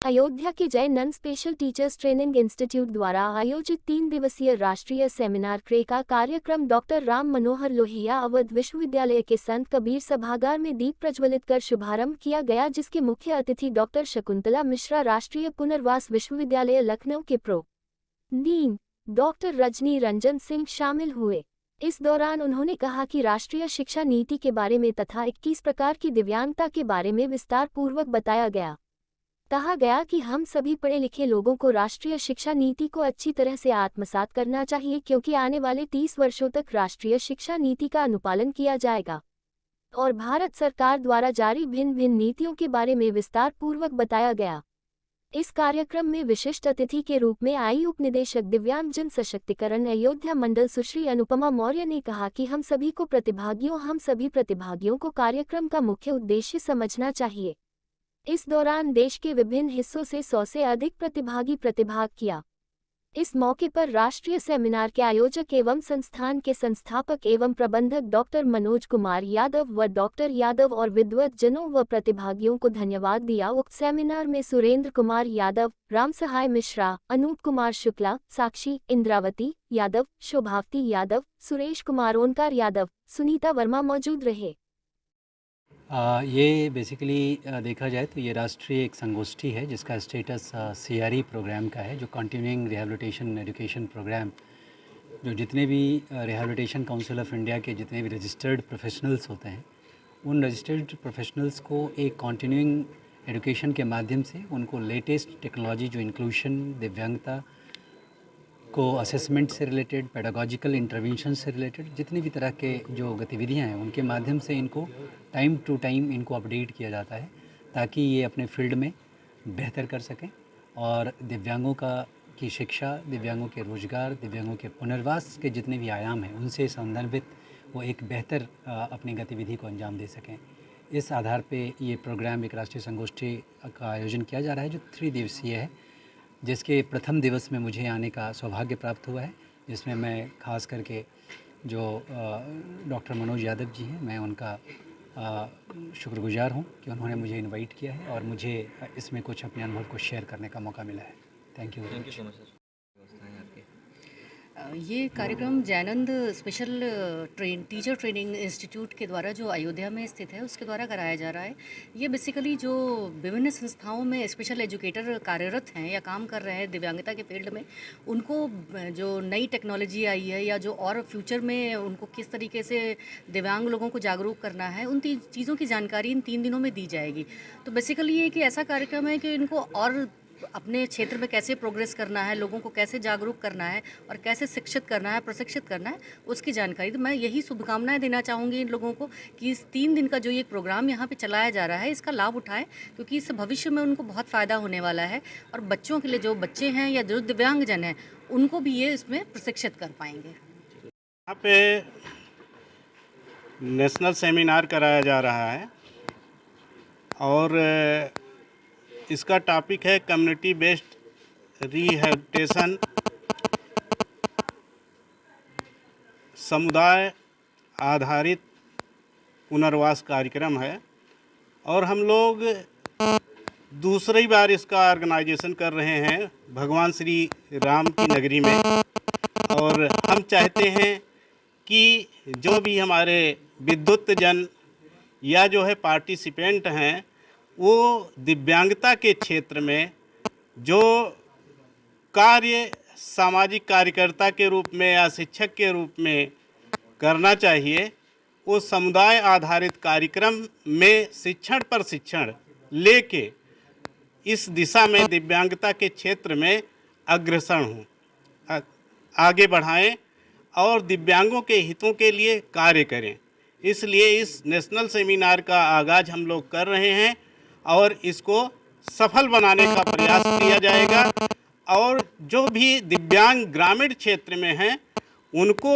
अयोध्या के जय नंद special teachers training institute द्वारा आयोजित 3 दिवसीय राष्ट्रीय सेमिनार क्रे का कार्यक्रम डॉक्टर राम मनोहर लोहिया अवध विश्वविद्यालय के संत कबीर सभागार में दीप प्रज्वलित कर शुभारंभ किया गया, जिसके मुख्य अतिथि डॉक्टर शकुंतला मिश्रा राष्ट्रीय पुनर्वास विश्वविद्यालय लखनऊ के pro dean doctor Rajni Ranjan Singh शामिल हुए। इस दौरान उन्होंने कहा कि राष्ट्रीय शिक्षा नीति के बारे में तथा 21 प्रकार की दिव्यांगता के बारे में विस्तार पूर्वक बताया गया। कहा गया कि हम सभी पढ़े लिखे लोगों को राष्ट्रीय शिक्षा नीति को अच्छी तरह से आत्मसात करना चाहिए, क्योंकि आने वाले 30 वर्षों तक राष्ट्रीय शिक्षा नीति का अनुपालन किया जाएगा और भारत सरकार द्वारा जारी भिन्न भिन्न नीतियों के बारे में विस्तार पूर्वक बताया गया। इस कार्यक्रम में विशिष्ट अतिथि के रूप में आई उप निदेशक दिव्यांगजन सशक्तिकरण अयोध्या मंडल सुश्री अनुपमा मौर्य ने कहा कि हम सभी प्रतिभागियों को कार्यक्रम का मुख्य उद्देश्य समझना चाहिए। इस दौरान देश के विभिन्न हिस्सों से 100 से अधिक प्रतिभागी प्रतिभाग किया। इस मौके पर राष्ट्रीय सेमिनार के आयोजक एवं संस्थान के संस्थापक एवं प्रबंधक डॉक्टर मनोज कुमार यादव व डॉक्टर यादव और विद्वत जनों व प्रतिभागियों को धन्यवाद दिया। उक्त सेमिनार में सुरेंद्र कुमार यादव, राम सहाय मिश्रा, अनूप कुमार शुक्ला, साक्षी, इंद्रावती यादव, शोभावती यादव, सुरेश कुमार, ओंकार यादव, सुनीता वर्मा मौजूद रहे। ये बेसिकली देखा जाए तो ये राष्ट्रीय एक संगोष्ठी है जिसका स्टेटस CRE प्रोग्राम का है, जो कंटिन्यूइंग रिहैबिलिटेशन एजुकेशन प्रोग्राम, जो जितने भी रिहैबिलिटेशन काउंसिल ऑफ इंडिया के जितने भी रजिस्टर्ड प्रोफेशनल्स होते हैं, उन रजिस्टर्ड प्रोफेशनल्स को एक कंटिन्यूइंग एजुकेशन के माध्यम से उनको लेटेस्ट टेक्नोलॉजी, जो इंक्लूशन, दिव्यांगता को असेसमेंट से रिलेटेड, पेडागोजिकल इंटरवेंशन से रिलेटेड जितनी भी तरह के जो गतिविधियां हैं, उनके माध्यम से इनको टाइम टू टाइम इनको अपडेट किया जाता है, ताकि ये अपने फील्ड में बेहतर कर सकें और दिव्यांगों की शिक्षा, दिव्यांगों के रोज़गार, दिव्यांगों के पुनर्वास के जितने भी आयाम हैं, उनसे संदर्भित वो एक बेहतर अपनी गतिविधि को अंजाम दे सकें। इस आधार पे ये प्रोग्राम, एक राष्ट्रीय संगोष्ठी का आयोजन किया जा रहा है जो 3 दिवसीय है, जिसके प्रथम दिवस में मुझे आने का सौभाग्य प्राप्त हुआ है, जिसमें मैं खास करके जो डॉक्टर मनोज यादव जी हैं, मैं उनका शुक्रगुजार हूं कि उन्होंने मुझे इनवाइट किया है और मुझे इसमें कुछ अपने अनुभव को शेयर करने का मौका मिला है। Thank you so much sir. ये कार्यक्रम Jayanand special teacher training institute के द्वारा, जो अयोध्या में स्थित है, उसके द्वारा कराया जा रहा है। ये बेसिकली जो विभिन्न संस्थाओं में स्पेशल एजुकेटर कार्यरत हैं या काम कर रहे हैं दिव्यांगता के फील्ड में, उनको जो नई टेक्नोलॉजी आई है या जो और फ्यूचर में उनको किस तरीके से दिव्यांग लोगों को जागरूक करना है, उन चीज़ों की जानकारी इन 3 दिनों में दी जाएगी। तो बेसिकली ये कि ऐसा कार्यक्रम है कि इनको और अपने क्षेत्र में कैसे प्रोग्रेस करना है, लोगों को कैसे जागरूक करना है और कैसे शिक्षित करना है, प्रशिक्षित करना है, उसकी जानकारी। तो मैं यही शुभकामनाएं देना चाहूँगी इन लोगों को कि इस 3 दिन का जो ये प्रोग्राम यहाँ पे चलाया जा रहा है, इसका लाभ उठाएं, क्योंकि इस भविष्य में उनको बहुत फ़ायदा होने वाला है और बच्चों के लिए, जो बच्चे हैं या जो दिव्यांगजन हैं, उनको भी ये इसमें प्रशिक्षित कर पाएंगे। यहाँ पे नेशनल सेमिनार कराया जा रहा है और इसका टॉपिक है कम्युनिटी बेस्ड रिहैबिलिटेशन, समुदाय आधारित पुनर्वास कार्यक्रम है और हम लोग दूसरी बार इसका ऑर्गेनाइजेशन कर रहे हैं भगवान श्री राम की नगरी में। और हम चाहते हैं कि जो भी हमारे विद्युत जन या जो है पार्टिसिपेंट हैं, वो दिव्यांगता के क्षेत्र में जो कार्य सामाजिक कार्यकर्ता के रूप में या शिक्षक के रूप में करना चाहिए, वो समुदाय आधारित कार्यक्रम में शिक्षण प्रशिक्षण लेके इस दिशा में दिव्यांगता के क्षेत्र में अग्रसर हों, आगे बढ़ाएं और दिव्यांगों के हितों के लिए कार्य करें। इसलिए इस नेशनल सेमिनार का आगाज़ हम लोग कर रहे हैं और इसको सफल बनाने का प्रयास किया जाएगा और जो भी दिव्यांग ग्रामीण क्षेत्र में हैं, उनको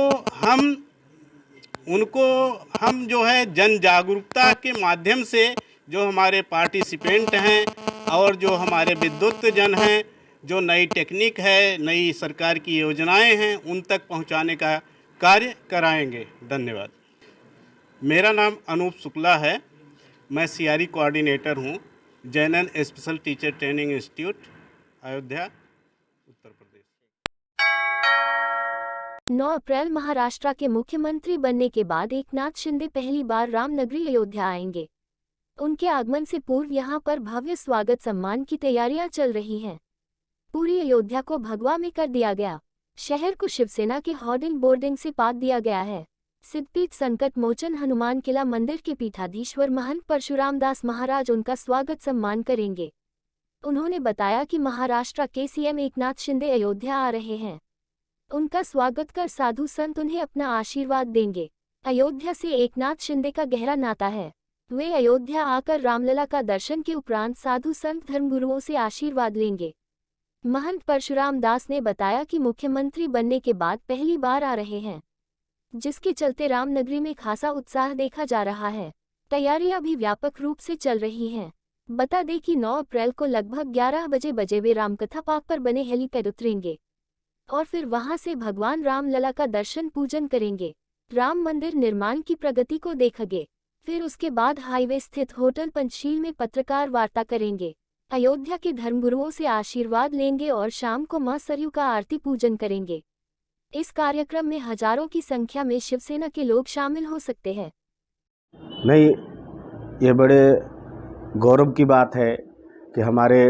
हम जो है जन जागरूकता के माध्यम से, जो हमारे पार्टिसिपेंट हैं और जो हमारे विद्युत जन हैं, जो नई टेक्निक है, नई सरकार की योजनाएं हैं, उन तक पहुंचाने का कार्य कराएंगे। धन्यवाद। मेरा नाम अनूप शुक्ला है, मैं CRE कोऑर्डिनेटर हूं जैनन special teacher training institute, Ayodhya, Uttar Pradesh. 9 अप्रैल महाराष्ट्र के मुख्यमंत्री बनने के बाद एकनाथ शिंदे पहली बार रामनगरी अयोध्या आएंगे। उनके आगमन से पूर्व यहां पर भव्य स्वागत सम्मान की तैयारियां चल रही हैं। पूरी अयोध्या को भगवा में कर दिया गया। शहर को शिवसेना के होर्डिंग बोर्डिंग से पाट दिया गया है। सिद्धपीठ संकट मोचन हनुमान किला मंदिर के पीठाधीश्वर महंत परशुराम दास महाराज उनका स्वागत सम्मान करेंगे। उन्होंने बताया कि महाराष्ट्र के सीएम एकनाथ शिंदे अयोध्या आ रहे हैं। उनका स्वागत कर साधु संत उन्हें अपना आशीर्वाद देंगे। अयोध्या से एकनाथ शिंदे का गहरा नाता है। वे अयोध्या आकर रामलला का दर्शन के उपरांत साधु संत धर्मगुरुओं से आशीर्वाद लेंगे। महंत परशुराम दास ने बताया कि मुख्यमंत्री बनने के बाद पहली बार आ रहे हैं, जिसके चलते रामनगरी में खासा उत्साह देखा जा रहा है। तैयारियां भी व्यापक रूप से चल रही हैं। बता दें कि 9 अप्रैल को लगभग 11 बजे वे रामकथा पार्क पर बने हेलीपैड उतरेंगे और फिर वहां से भगवान रामलला का दर्शन पूजन करेंगे। राम मंदिर निर्माण की प्रगति को देखेंगे। फिर उसके बाद हाईवे स्थित होटल पंचशील में पत्रकार वार्ता करेंगे। अयोध्या के धर्मगुरुओं से आशीर्वाद लेंगे और शाम को मां सरयू का आरती पूजन करेंगे। इस कार्यक्रम में हजारों की संख्या में शिवसेना के लोग शामिल हो सकते हैं। नहीं, ये बड़े गौरव की बात है कि हमारे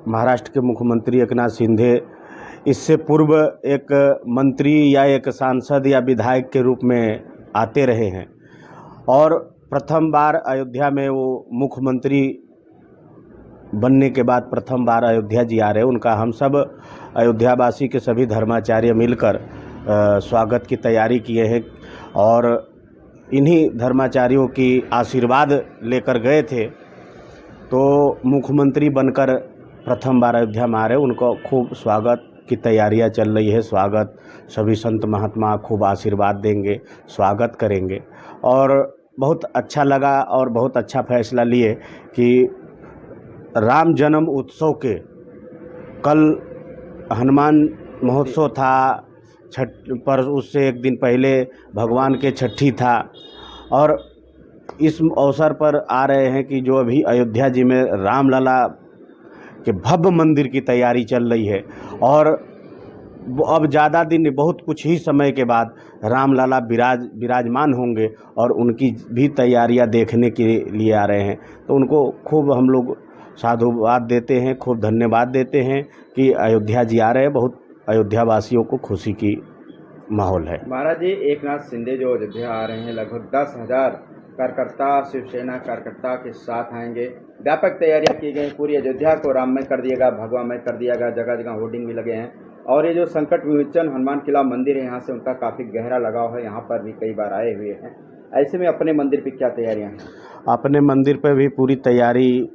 महाराष्ट्र के मुख्यमंत्री एकनाथ शिंदे इससे पूर्व एक मंत्री या एक सांसद या विधायक के रूप में आते रहे हैं और प्रथम बार अयोध्या में वो मुख्यमंत्री बनने के बाद प्रथम बार अयोध्या जी आ रहे हैं। उनका हम सब अयोध्यावासी के सभी धर्माचार्य मिलकर स्वागत की तैयारी किए हैं और इन्हीं धर्माचार्यों की आशीर्वाद लेकर गए थे, तो मुख्यमंत्री बनकर प्रथम बार अयोध्या में आ रहे हैं। उनको खूब स्वागत की तैयारियां चल रही है। स्वागत सभी संत महात्मा खूब आशीर्वाद देंगे, स्वागत करेंगे और बहुत अच्छा लगा और बहुत अच्छा फैसला लिए कि राम जन्म उत्सव के कल हनुमान महोत्सव था, छठ पर उससे एक दिन पहले भगवान के छठी था और इस अवसर पर आ रहे हैं कि जो अभी अयोध्या जी में रामलला के भव्य मंदिर की तैयारी चल रही है और अब ज़्यादा दिन बहुत कुछ ही समय के बाद रामलला विराजमान होंगे और उनकी भी तैयारियां देखने के लिए आ रहे हैं। तो उनको खूब हम लोग साधुवाद देते हैं, खूब धन्यवाद देते हैं कि अयोध्या जी आ रहे हैं। बहुत अयोध्या वासियों को खुशी की माहौल है। महाराज जी, एकनाथ शिंदे जो अयोध्या आ रहे हैं, लगभग 10,000 कार्यकर्ता शिवसेना कार्यकर्ता के साथ आएंगे। व्यापक तैयारियां की गई, पूरी अयोध्या को राममय कर दिएगा, भगवामय कर दिया गया, जगह जगह होर्डिंग भी लगे हैं और ये जो संकट विमोचन हनुमान किला मंदिर है, यहाँ से उनका काफ़ी गहरा लगाव है, यहाँ पर भी कई बार आए हुए हैं। ऐसे में अपने मंदिर पर क्या तैयारियाँ हैं? अपने मंदिर पर भी पूरी तैयारी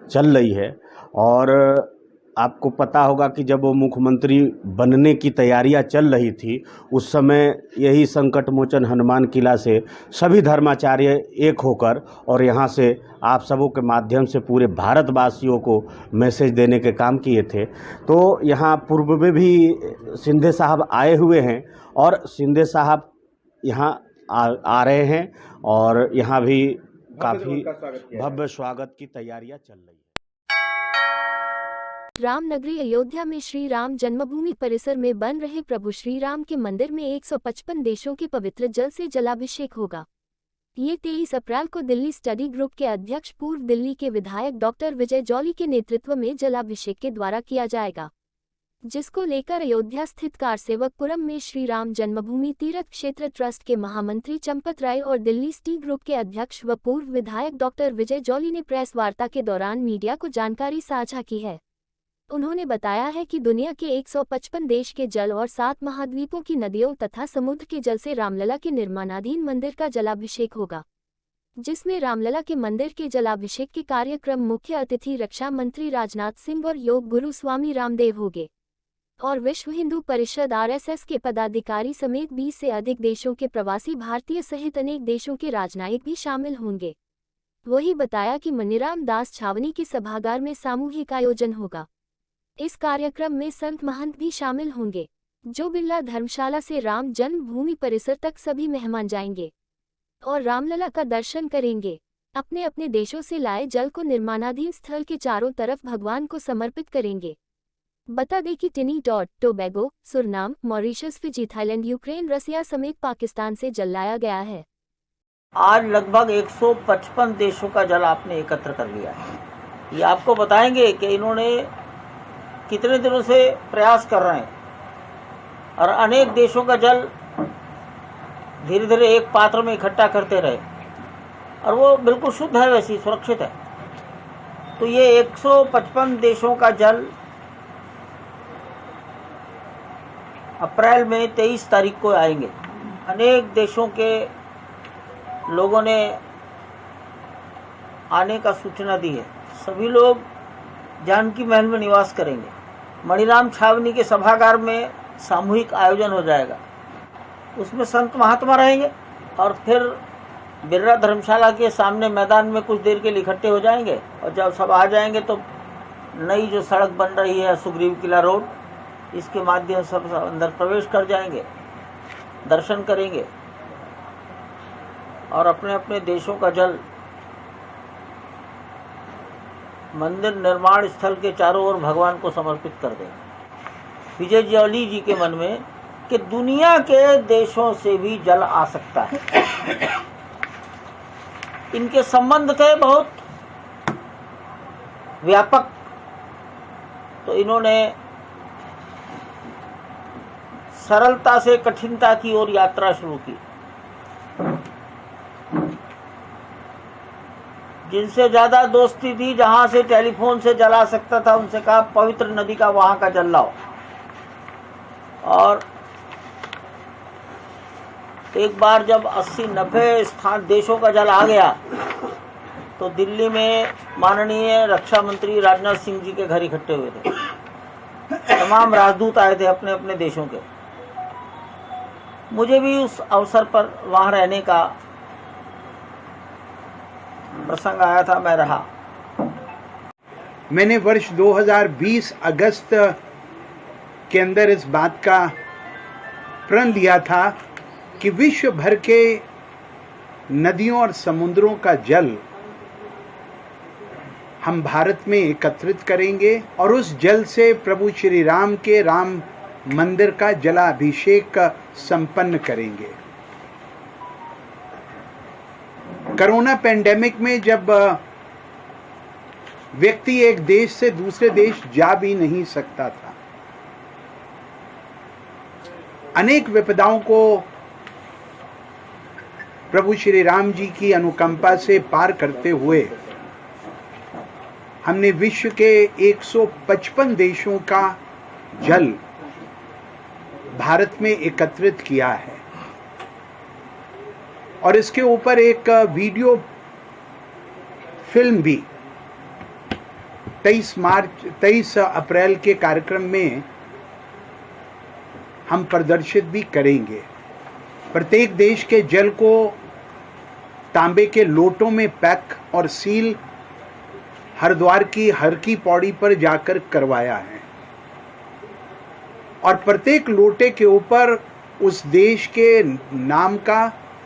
चल रही है और आपको पता होगा कि जब वो मुख्यमंत्री बनने की तैयारियां चल रही थी उस समय यही संकट मोचन हनुमान किला से सभी धर्माचार्य एक होकर और यहाँ से आप सबों के माध्यम से पूरे भारतवासियों को मैसेज देने के काम किए थे। तो यहाँ पूर्व में भी शिंदे साहब आए हुए हैं और शिंदे साहब यहाँ आ रहे हैं और यहाँ भी काफ़ी भव्य स्वागत की तैयारियां चल रही है। रामनगरी अयोध्या में श्री राम जन्मभूमि परिसर में बन रहे प्रभु श्री राम के मंदिर में 155 देशों के पवित्र जल से जलाभिषेक होगा। ये 23 अप्रैल को दिल्ली स्टडी ग्रुप के अध्यक्ष पूर्व दिल्ली के विधायक डॉक्टर विजय जॉली के नेतृत्व में जलाभिषेक के द्वारा किया जाएगा, जिसको लेकर अयोध्या स्थित कारसेवकपुरम में श्री राम जन्मभूमि तीर्थ क्षेत्र ट्रस्ट के महामंत्री चंपत राय और दिल्ली स्टी ग्रुप के अध्यक्ष व पूर्व विधायक डॉक्टर विजय जॉली ने प्रेस वार्ता के दौरान मीडिया को जानकारी साझा की है। उन्होंने बताया है कि दुनिया के 155 देश के जल और 7 महाद्वीपों की नदियों तथा समुद्र के जल से रामलला के निर्माणाधीन मंदिर का जलाभिषेक होगा, जिसमें रामलला के मंदिर के जलाभिषेक के कार्यक्रम मुख्य अतिथि रक्षा मंत्री राजनाथ सिंह और योग गुरु स्वामी रामदेव होंगे और विश्व हिंदू परिषद RSS के पदाधिकारी समेत 20 से अधिक देशों के प्रवासी भारतीय सहित अनेक देशों के राजनयिक भी शामिल होंगे। वही बताया कि मनीराम दास छावनी के सभागार में सामूहिक आयोजन होगा। इस कार्यक्रम में संत महंत भी शामिल होंगे, जो बिरला धर्मशाला से राम जन्मभूमि परिसर तक सभी मेहमान जाएंगे और रामलला का दर्शन करेंगे। अपने अपने देशों से लाए जल को निर्माणाधीन स्थल के चारों तरफ भगवान को समर्पित करेंगे। बता दें कि Trinidad Tobago, Suriname, Mauritius, Fiji, Thailand, Ukraine, Russia समेत पाकिस्तान से जल लाया गया है। आज लगभग 155 देशों का जल आपने एकत्र कर लिया है। ये आपको बताएंगे कि इन्होंने कितने दिनों से प्रयास कर रहे हैं और अनेक देशों का जल धीरे धीरे एक पात्र में इकट्ठा करते रहे और वो बिल्कुल शुद्ध है, वैसी सुरक्षित है। तो ये 155 देशों का जल अप्रैल में 23 तारीख को आएंगे। अनेक देशों के लोगों ने आने का सूचना दी है। सभी लोग जानकी महल में निवास करेंगे। मणिराम छावनी के सभागार में सामूहिक आयोजन हो जाएगा, उसमें संत महात्मा रहेंगे और फिर बिरला धर्मशाला के सामने मैदान में कुछ देर के लिए इकट्ठे हो जाएंगे और जब सब आ जाएंगे तो नई जो सड़क बन रही है सुग्रीव किला रोड, इसके माध्यम से सब अंदर प्रवेश कर जाएंगे, दर्शन करेंगे और अपने अपने देशों का जल मंदिर निर्माण स्थल के चारों ओर भगवान को समर्पित कर देंगे। विजय जौली जी के मन में कि दुनिया के देशों से भी जल आ सकता है। इनके संबंध थे बहुत व्यापक, तो इन्होंने सरलता से कठिनता की ओर यात्रा शुरू की। जिनसे ज्यादा दोस्ती थी, जहां से टेलीफोन से जला सकता था, उनसे कहा पवित्र नदी का वहां का जल लाओ। और एक बार जब 80-90 स्थान देशों का जल आ गया तो दिल्ली में माननीय रक्षा मंत्री राजनाथ सिंह जी के घर इकट्ठे हुए थे। तमाम राजदूत आए थे अपने अपने देशों के। मुझे भी उस अवसर पर वहां रहने का प्रसंग आया था, मैं रहा। मैंने वर्ष 2020 अगस्त के अंदर इस बात का प्रण लिया था कि विश्व भर के नदियों और समुद्रों का जल हम भारत में एकत्रित करेंगे और उस जल से प्रभु श्री राम के राम मंदिर का जलाभिषेक संपन्न करेंगे। कोरोना पैंडेमिक में जब व्यक्ति एक देश से दूसरे देश जा भी नहीं सकता था, अनेक विपदाओं को प्रभु श्री राम जी की अनुकंपा से पार करते हुए हमने विश्व के 155 देशों का जल भारत में एकत्रित किया है और इसके ऊपर एक वीडियो फिल्म भी 23 अप्रैल के कार्यक्रम में हम प्रदर्शित भी करेंगे। प्रत्येक देश के जल को तांबे के लोटों में पैक और सील हरिद्वार की हर की पौड़ी पर जाकर करवाया है और प्रत्येक लोटे के ऊपर उस देश के नाम का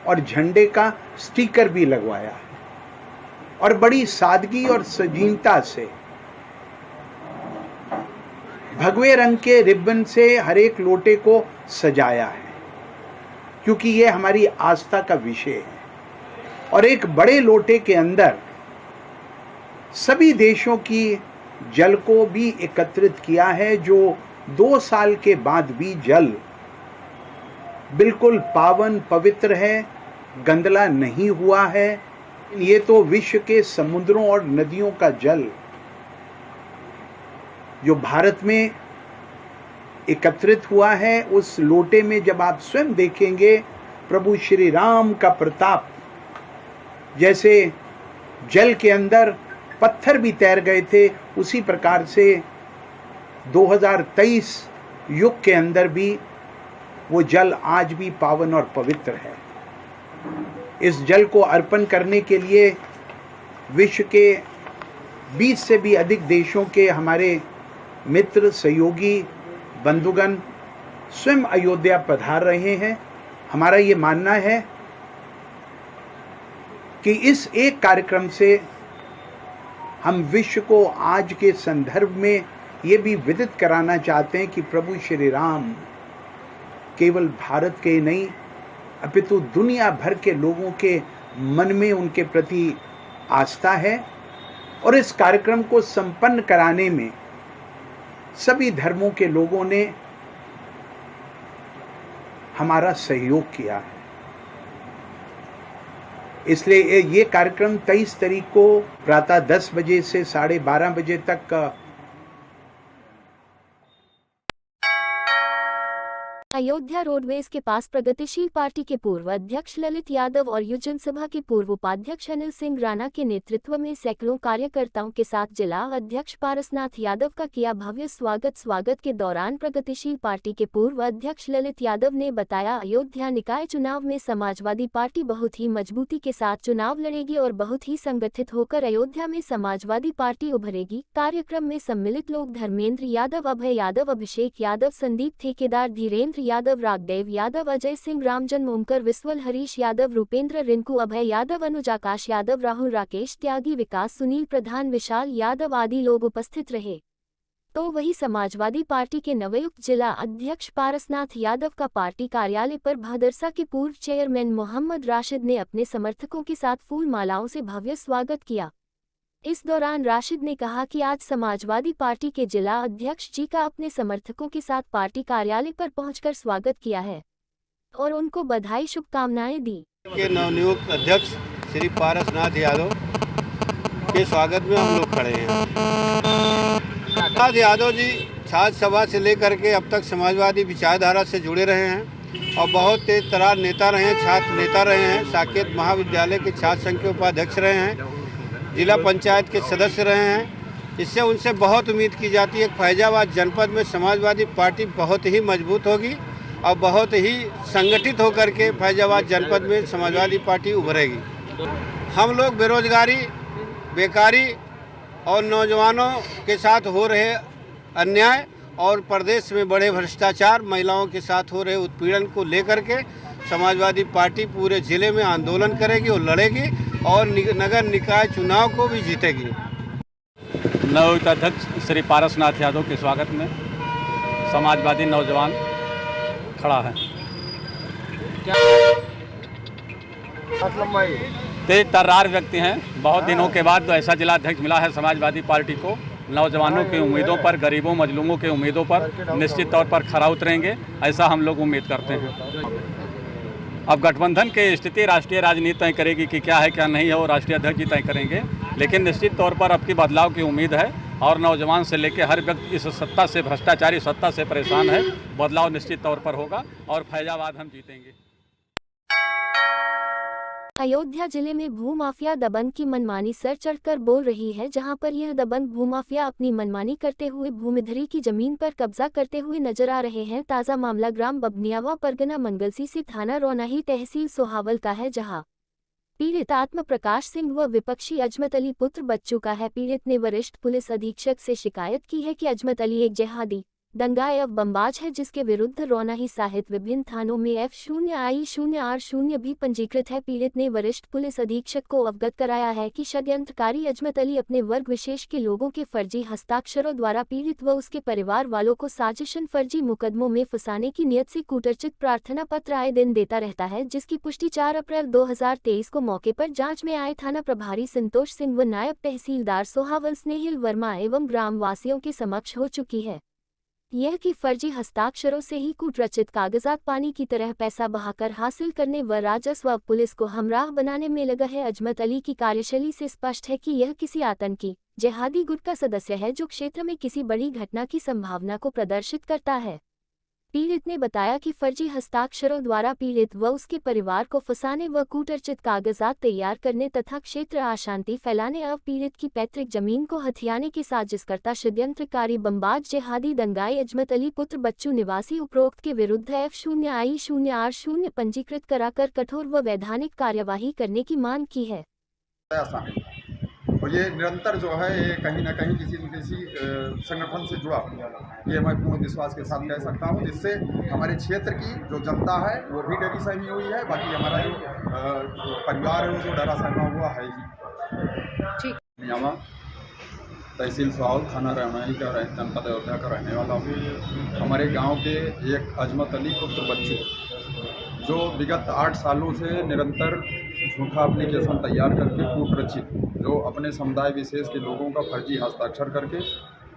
और झंडे का स्टिकर भी लगवाया है और बड़ी सादगी और सजीनता से भगवे रंग के रिबन से हर एक लोटे को सजाया है, क्योंकि ये हमारी आस्था का विषय है। और एक बड़े लोटे के अंदर सभी देशों की जल को भी एकत्रित किया है, जो 2 साल के बाद भी जल बिल्कुल पावन पवित्र है, गंदला नहीं हुआ है। ये तो विश्व के समुद्रों और नदियों का जल जो भारत में एकत्रित हुआ है, उस लोटे में जब आप स्वयं देखेंगे प्रभु श्री राम का प्रताप, जैसे जल के अंदर पत्थर भी तैर गए थे, उसी प्रकार से 2023 युग के अंदर भी वो जल आज भी पावन और पवित्र है। इस जल को अर्पण करने के लिए विश्व के 20 से भी अधिक देशों के हमारे मित्र, सहयोगी, बंधुगण स्वयं अयोध्या पधार रहे हैं। हमारा ये मानना है कि इस एक कार्यक्रम से हम विश्व को आज के संदर्भ में ये भी विदित कराना चाहते हैं कि प्रभु श्री राम केवल भारत के नहीं अपितु दुनिया भर के लोगों के मन में उनके प्रति आस्था है। और इस कार्यक्रम को संपन्न कराने में सभी धर्मों के लोगों ने हमारा सहयोग किया है। इसलिए ये कार्यक्रम 23 तारीख को प्रातः 10 बजे से 12:30 बजे तक अयोध्या रोडवेज के पास प्रगतिशील पार्टी के पूर्व अध्यक्ष ललित यादव और युवजन सभा के पूर्व उपाध्यक्ष अनिल सिंह राणा के नेतृत्व में सैकड़ों कार्यकर्ताओं के साथ जिला अध्यक्ष पारसनाथ यादव का किया भव्य स्वागत के दौरान प्रगतिशील पार्टी के पूर्व अध्यक्ष ललित यादव ने बताया, अयोध्या निकाय चुनाव में समाजवादी पार्टी बहुत ही मजबूती के साथ चुनाव लड़ेगी और बहुत ही संगठित होकर अयोध्या में समाजवादी पार्टी उभरेगी। कार्यक्रम में सम्मिलित लोग धर्मेंद्र यादव, अभय यादव, अभिषेक यादव, संदीप ठेकेदार, धीरेन्द्र यादव, रागदेव यादव, अजय सिंह, रामजन, ओमकर, विस्वल, हरीश यादव, रूपेंद्र, रिंकू, अभय यादव, अनुज, आकाश यादव, राहुल, राकेश त्यागी, विकास, सुनील प्रधान, विशाल यादव आदि लोग उपस्थित रहे। तो वही समाजवादी पार्टी के नवयुक्त जिला अध्यक्ष पारसनाथ यादव का पार्टी कार्यालय पर भदरसा के पूर्व चेयरमैन मोहम्मद राशिद ने अपने समर्थकों के साथ फूल मालाओं से भव्य स्वागत किया। इस दौरान राशिद ने कहा कि आज समाजवादी पार्टी के जिला अध्यक्ष जी का अपने समर्थकों के साथ पार्टी कार्यालय पर पहुंचकर स्वागत किया है और उनको बधाई शुभकामनाएं दी। के नवनियुक्त अध्यक्ष श्री पारसनाथ यादव के स्वागत में हम लोग खड़े हैं। पारसनाथ यादव जी छात्र सभा से लेकर के अब तक समाजवादी विचारधारा से जुड़े रहे हैं और बहुत तेज तरार नेता रहे हैं, छात्र नेता रहे हैं, साकेत महाविद्यालय के छात्र संघ के उपाध्यक्ष रहे हैं, जिला पंचायत के सदस्य रहे हैं। इससे उनसे बहुत उम्मीद की जाती है कि फैजाबाद जनपद में समाजवादी पार्टी बहुत ही मजबूत होगी और बहुत ही संगठित होकर के फैजाबाद जनपद में समाजवादी पार्टी उभरेगी। हम लोग बेरोजगारी, बेकारी और नौजवानों के साथ हो रहे अन्याय और प्रदेश में बड़े भ्रष्टाचार, महिलाओं के साथ हो रहे उत्पीड़न को लेकर के समाजवादी पार्टी पूरे जिले में आंदोलन करेगी और लड़ेगी और नगर निकाय चुनाव को भी जीतेगी। नवयुक्त अध्यक्ष श्री पारसनाथ यादव के स्वागत में समाजवादी नौजवान खड़ा है। तेज तर्रार व्यक्ति हैं। बहुत दिनों के बाद तो ऐसा जिला अध्यक्ष मिला है समाजवादी पार्टी को। नौजवानों की उम्मीदों पर, गरीबों मजलूमों के उम्मीदों पर निश्चित तौर पर खरा उतरेंगे, ऐसा हम लोग उम्मीद करते हैं। अब गठबंधन की स्थिति राष्ट्रीय राजनीति तय करेगी कि क्या है क्या नहीं है, और राष्ट्रीय अध्यक्ष जी तय करेंगे, लेकिन निश्चित तौर पर अब की बदलाव की उम्मीद है और नौजवान से लेकर हर व्यक्ति इस सत्ता से, भ्रष्टाचारी सत्ता से परेशान है। बदलाव निश्चित तौर पर होगा और फैजाबाद हम जीतेंगे। अयोध्या जिले में भूमाफिया दबंग की मनमानी सर चढ़कर बोल रही है, जहां पर यह दबंग भूमाफिया अपनी मनमानी करते हुए भूमिधरी की जमीन पर कब्जा करते हुए नजर आ रहे हैं। ताज़ा मामला ग्राम बबनियावा, परगना मंगलसी से थाना रौनाही, तहसील सोहावल का है, जहां पीड़ित आत्म प्रकाश सिंह व विपक्षी अजमत अली पुत्र बच्चू का है। पीड़ित ने वरिष्ठ पुलिस अधीक्षक से शिकायत की है कि अजमत अली एक जिहादी दंगाई एवं बमबाज है, जिसके विरुद्ध रौनाही सहित विभिन्न थानों में F0I0R0 भी पंजीकृत है। पीड़ित ने वरिष्ठ पुलिस अधीक्षक को अवगत कराया है कि षड्यंत्रकारी अजमत अली अपने वर्ग विशेष के लोगों के फर्जी हस्ताक्षरों द्वारा पीड़ित व उसके परिवार वालों को साजिशन फर्जी मुकदमों में फंसाने की नियत से कूटरचित प्रार्थना पत्र आए दिन देता रहता है, जिसकी पुष्टि 4 अप्रैल 2023 को मौके पर जाँच में आए थाना प्रभारी संतोष सिंह व नायब तहसीलदार सोहावल स्नेहिल वर्मा एवं ग्राम वासियों के समक्ष हो चुकी है। यह कि फर्जी हस्ताक्षरों से ही कूटरचित कागजात पानी की तरह पैसा बहाकर हासिल करने व राजस्व व पुलिस को हमराह बनाने में लगा है। अजमत अली की कार्यशैली से स्पष्ट है कि यह किसी आतंकी जिहादी गुट का सदस्य है, जो क्षेत्र में किसी बड़ी घटना की संभावना को प्रदर्शित करता है। पीड़ित ने बताया कि फर्जी हस्ताक्षरों द्वारा पीड़ित व उसके परिवार को फंसाने व कूटरचित कागजात तैयार करने तथा क्षेत्र अशांति फैलाने एवं पीड़ित की पैतृक जमीन को हथियाने की साजिशकर्ता षड्यंत्रकारी बमबाज जिहादी दंगाई अजमत अली पुत्र बच्चू निवासी उपरोक्त के विरुद्ध F0I0R0 पंजीकृत कराकर कठोर व वैधानिक कार्यवाही करने की मांग की है। और ये निरंतर जो है ये कहीं ना कहीं किसी न किसी संगठन से जुड़ा हुआ है। ये मैं पूर्ण विश्वास के साथ कह सकता हूँ, जिससे हमारे क्षेत्र की जो जनता है वो भी डरी सहमी हुई है, बाकी हमारा जो परिवार है वो जो डरा सहमा हुआ है ही। नियामा तहसील साउल, थाना रमई का जनपद अयोध्या का रहने वाला हूँ। हमारे गांव के एक अजमत अली पुत्र बच्चू जो विगत 8 सालों से निरंतर झूठा एप्लीकेशन तैयार करके कूटरचित जो अपने समुदाय विशेष के लोगों का फर्जी हस्ताक्षर करके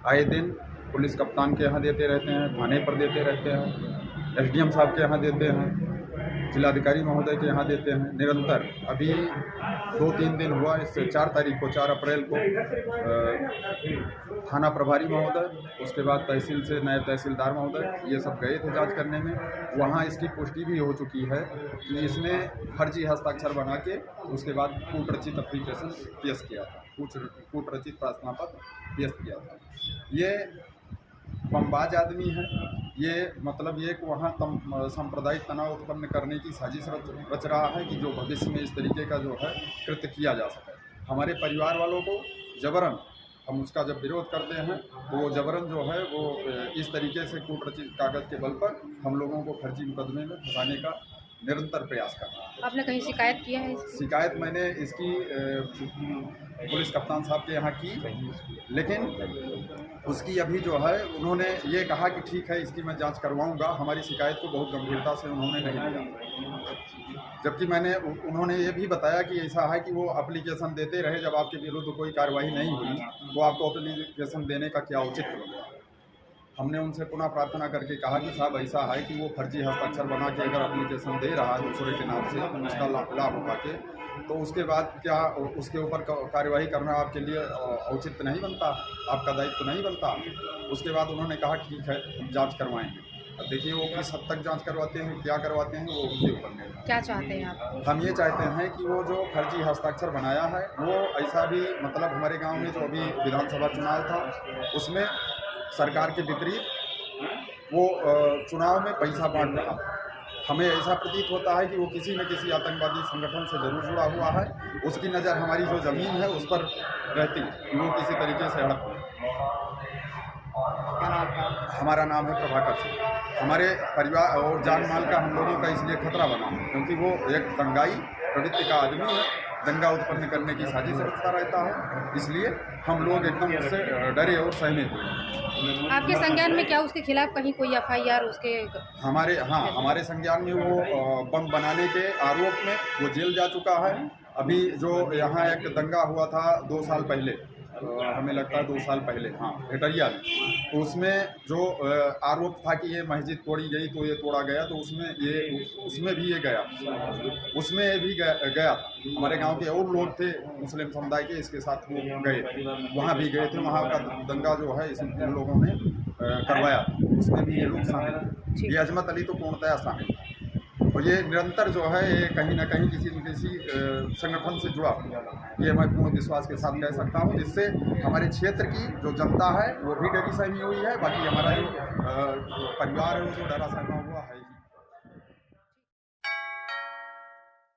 आए दिन पुलिस कप्तान के यहाँ देते रहते हैं, थाने पर देते रहते हैं, एसडीएम साहब के यहाँ देते हैं, जिलाधिकारी महोदय के यहाँ देते हैं। निरंतर अभी 2-3 दिन हुआ, इससे 4 अप्रैल को थाना प्रभारी महोदय, उसके बाद तहसील से नए तहसीलदार महोदय ये सब गए थे जांच करने में। वहाँ इसकी पुष्टि भी हो चुकी है कि इसने फर्जी हस्ताक्षर बना के उसके बाद कूटरचित एप्लीकेशन पेश किया था, कूटरचित प्रार्थना पत्र पेश किया था। ये बमबाज आदमी है, ये मतलब ये वहाँ सांप्रदायिक तनाव उत्पन्न करने की साजिश रच रहा है कि जो भविष्य में इस तरीके का जो है कृत्य किया जा सके। हमारे परिवार वालों को जबरन हम उसका जब विरोध करते हैं तो वो जबरन जो है वो इस तरीके से कूटरचित कागज़ के बल पर हम लोगों को फर्जी मुकदमे में फंसाने का निरंतर प्रयास कर रहा है। आपने कहीं शिकायत किया है? शिकायत मैंने इसकी पुलिस कप्तान साहब के यहाँ की, लेकिन उसकी अभी जो है उन्होंने ये कहा कि ठीक है इसकी मैं जांच करवाऊंगा। हमारी शिकायत को बहुत गंभीरता से उन्होंने नहीं लिया, जबकि उन्होंने ये भी बताया कि ऐसा है कि वो एप्लीकेशन देते रहे, जब आपके विरुद्ध कोई कार्रवाई नहीं हुई तो आपको एप्लीकेशन देने का क्या औचित्य होगा। हमने उनसे पुनः प्रार्थना करके कहा कि साहब ऐसा है कि वो फर्जी हस्ताक्षर बना के अगर एप्लीकेशन दे रहा है दूसरे के नाम से तो उसका लाभ उठा के तो उसके बाद क्या उसके ऊपर कार्यवाही करना आपके लिए औचित्य नहीं बनता, आपका दायित्व नहीं बनता। उसके बाद उन्होंने कहा ठीक है हम जाँच करवाएंगे। अब देखिए वो किस हद तक जांच करवाते हैं, क्या करवाते हैं, वो उनके ऊपर निर्भर। क्या चाहते हैं आप? हम ये चाहते हैं कि वो जो फर्जी हस्ताक्षर बनाया है वो ऐसा भी मतलब हमारे गांव में जो अभी विधानसभा चुनाव था उसमें सरकार के विपरीत वो चुनाव में पैसा बांट रहा था। हमें ऐसा प्रतीत होता है कि वो किसी न किसी आतंकवादी संगठन से जरूर जुड़ा हुआ है। उसकी नज़र हमारी जो ज़मीन है उस पर रहती है कि वो किसी तरीके से हड़प। हमारा नाम है प्रभाकर सिंह। हमारे परिवार और जान माल का हम लोगों का इसलिए खतरा बना है क्योंकि वो एक दंगाई प्रवृत्ति का आदमी है, दंगा उत्पन्न करने की साजिश रचता रहता है, इसलिए हम लोग एकदम उससे डरे और सहमे हुए। आपके संज्ञान में क्या उसके खिलाफ कहीं कोई FIR उसके? हमारे संज्ञान में वो बम बनाने के आरोप में वो जेल जा चुका है। अभी जो यहाँ एक दंगा हुआ था 2 साल पहले, हमें लगता है 2 साल पहले, भेटरिया में, तो उसमें जो आरोप था कि ये मस्जिद तोड़ी गई तो ये तोड़ा गया, तो उसमें भी ये गया, उसमें भी गया था। हमारे गांव के और लोग थे मुस्लिम समुदाय के, इसके साथ वो गए, वहाँ भी गए थे। वहाँ का दंगा जो है इन लोगों ने करवाया, उसमें भी ये लोग शामिल थे। ये अजमत अली तो पूर्णतया शामिल था। और ये निरंतर जो है ये कहीं ना कहीं किसी न किसी संगठन से जुड़ा हुआ है। ये मैं पूर्ण विश्वास के साथ कह सकता हूँ, जिससे हमारे क्षेत्र की जो जनता है वो भी डरी सहमी हुई है, बाकी हमारा जो परिवार है वो डरा सहमा हुआ